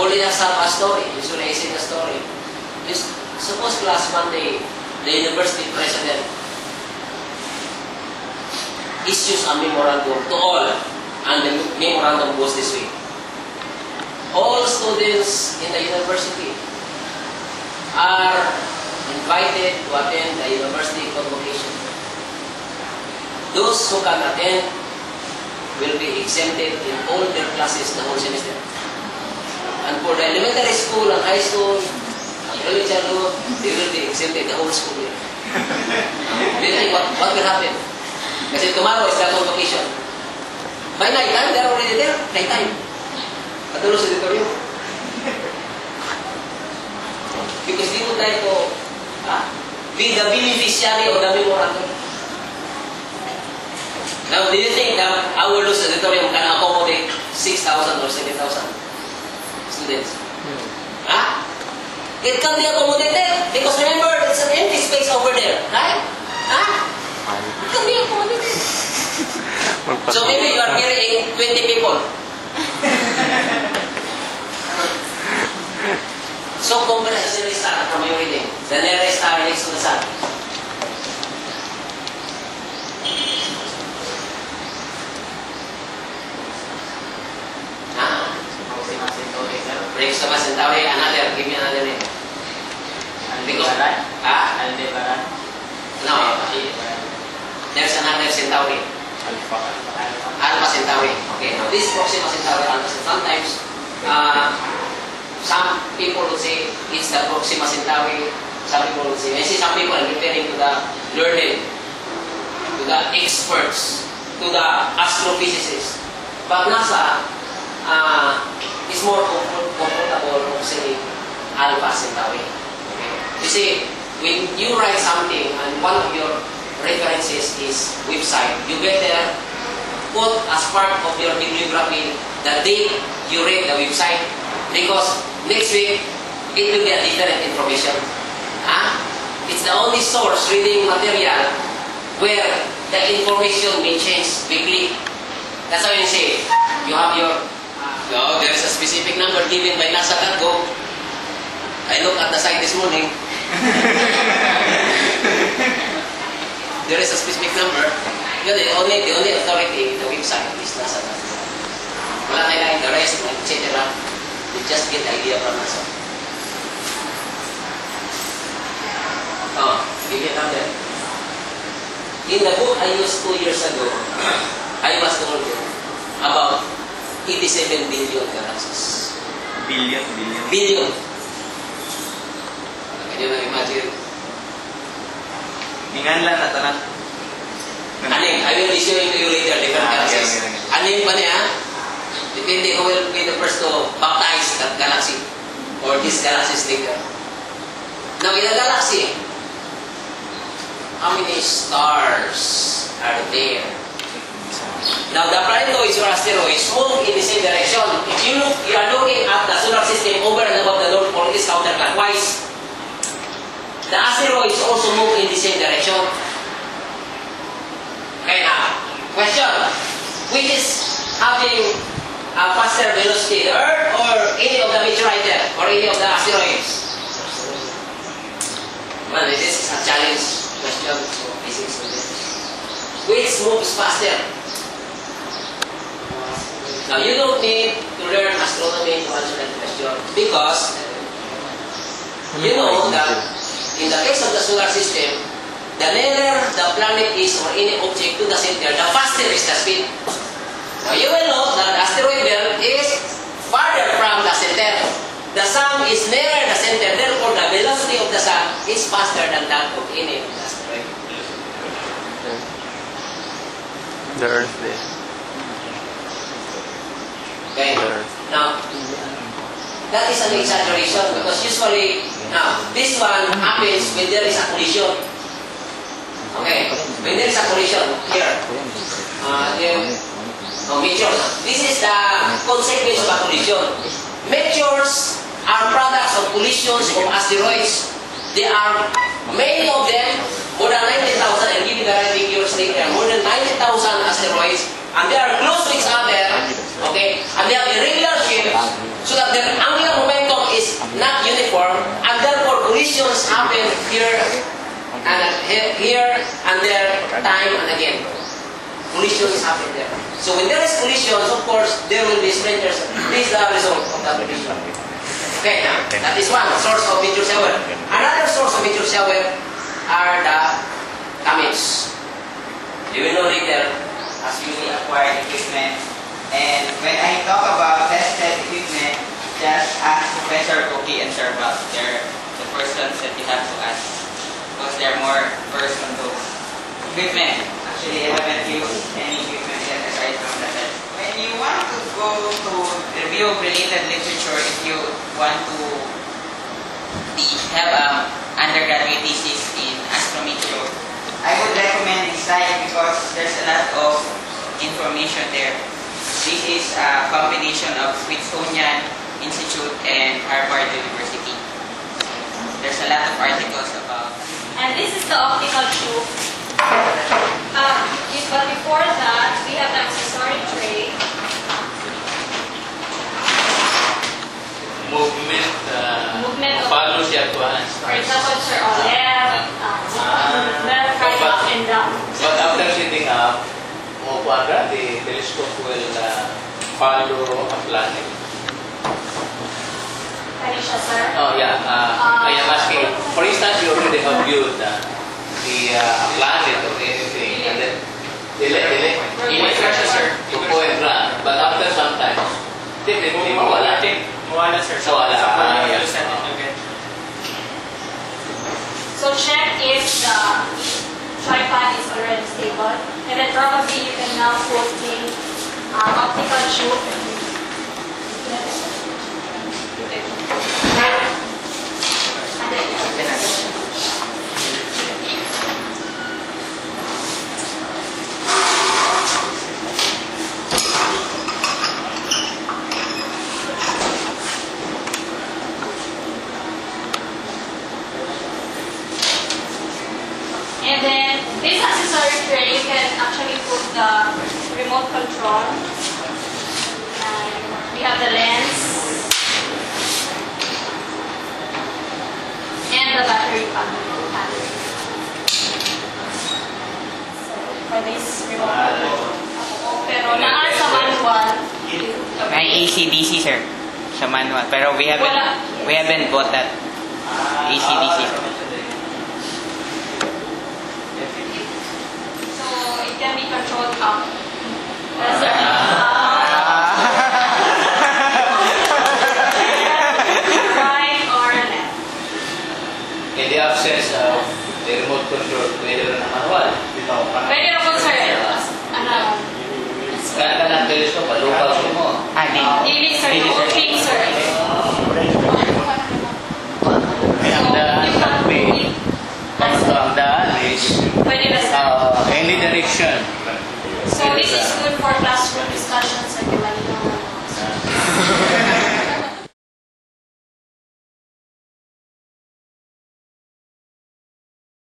only just have a story. Usually I say the story. Suppose class Monday, the university president issues a memorandum to all, and the memorandum goes this way. All students in the university are invited to attend the university convocation. Those who can attend will be exempted in all their classes the whole semester. And for the elementary school and high school, and early childhood, they will be exempted the whole school year. Do you think what will happen? Kasi tomorrow is the convocation. By night time, they're already there. Night time. Patuloy sa auditorium. Because they would like to be the beneficiary of the memorandum. Now, do you think that our Luz auditorium can accommodate 6,000 or 7,000 students? Huh? It can be accommodated because remember, it's an empty space over there, right? Huh? It can be accommodated. So maybe you are carrying 20 people. So compare sa nearest star from your reading. The nearest star next to the sun. Proxima Centauri, another, give me another name. Aldebaran? Aldebaran? No. There's another Centauri. Alpha Centauri. Okay, now this Proxima Centauri, Alpha Centauri, sometimes some people would say it's the Proxima Centauri. Some people would say, I see some people are referring to the learned, to the experts, to the astrophysicists. But NASA is more comfortable to say Alpha Centauri. Okay. You see, when you write something and one of your references is website, you better put as part of your bibliography the date you read the website, because next week it will be a different information. It's the only source reading material where the information may change quickly. That's why you say you have your there is a specific number given by NASA Cargo. I looked at the site this morning. There is a specific number. The only authority, the website, is NASA Cargo. Wala tayo the rest, etc. You just get the idea from NASA. Give it up there. In the book I used 2 years ago, I was told about 87 billion galaxies. Billion. Can you imagine? Ingan lang na tanan. Aning, I will be showing to you later different galaxies. Aning pa niya, depende who will be the first to baptize that galaxy or this galaxies later. Now in a galaxy, how many stars are there? Now, the planetoids or asteroids move in the same direction. If you are looking at the solar system over and above the North Pole, it is counterclockwise. The asteroids also move in the same direction. Okay, now, question. Which is having a faster velocity, the Earth or any of the meteorite or any of the asteroids? Well, this is a challenge question. So, physics. Which moves faster? Now, you don't need to learn astronomy to answer that question, because you know that in the case of the solar system, the nearer the planet is or any object to the center, the faster is the speed. Now, you will know that the asteroid belt is farther from the center. The sun is nearer the center, therefore the velocity of the sun is faster than that of any of the asteroid. The Earth there. Okay. Now, that is an exaggeration, because usually, now, this one happens when there is a collision. Okay. When there is a collision, here, meteors. This is the consequence of a collision. Meteors are products of collisions of asteroids. There are many of them, more than 90,000, I'll give you the right figures later, more than 90,000 asteroids, and they are close to each other, okay, and they have irregular shapes, so that their angular here and there, time and again. Collisions happen there. So when there is collisions, of course, there will be splinters. This is the result of that collision. Okay, now, that is one source of meteor shower. Another source of meteor shower are the comets. You will know later As you acquire equipment. And when I talk about tested equipment, just ask Professor Cookie and Sir Bob. They're the persons that you have to ask. Because they're more versed on those equipment. Actually, I haven't used any equipment yet aside from that. When you want to go to review related literature, if you want to have undergraduate thesis in astrometry, I would recommend InSight because there's a lot of information there. This is a combination of Smithsonian Institute and Harvard University. There's a lot of articles about. And this is the optical tube. But before that, we have the accessory tray. Movement, Movement of- follow siya kuhan. For example, sir, on left, left, right, up and down. But after sitting up, the telescope will follow a planet. Kani siya, sir? Oh yeah, I am asking. For instance, you already have viewed the planet or anything, and then Image sir. But after some time, definitely mawala. Mawala, sir. Mawala. Yeah. So check if the tripod is already stable. And then probably you can now put the optical tube. And then this accessory tray, you can actually put the remote control. And we have the lens and the battery pack. So for this remote control. Pero naan sa manual. May AC/DC, sir, sa manual. Pero we haven't bought that AC/DC. So it can be controlled up. That's right or left. In the absence of the remote control, pwede rin ang manual. Pwede na po, sir. Kaya ng telescope, lupa mo. Dili, sir. Okay, sir. Ang daan sa pay. Ang daan is Pwede na, sir. any direction. So this is good for classroom discussions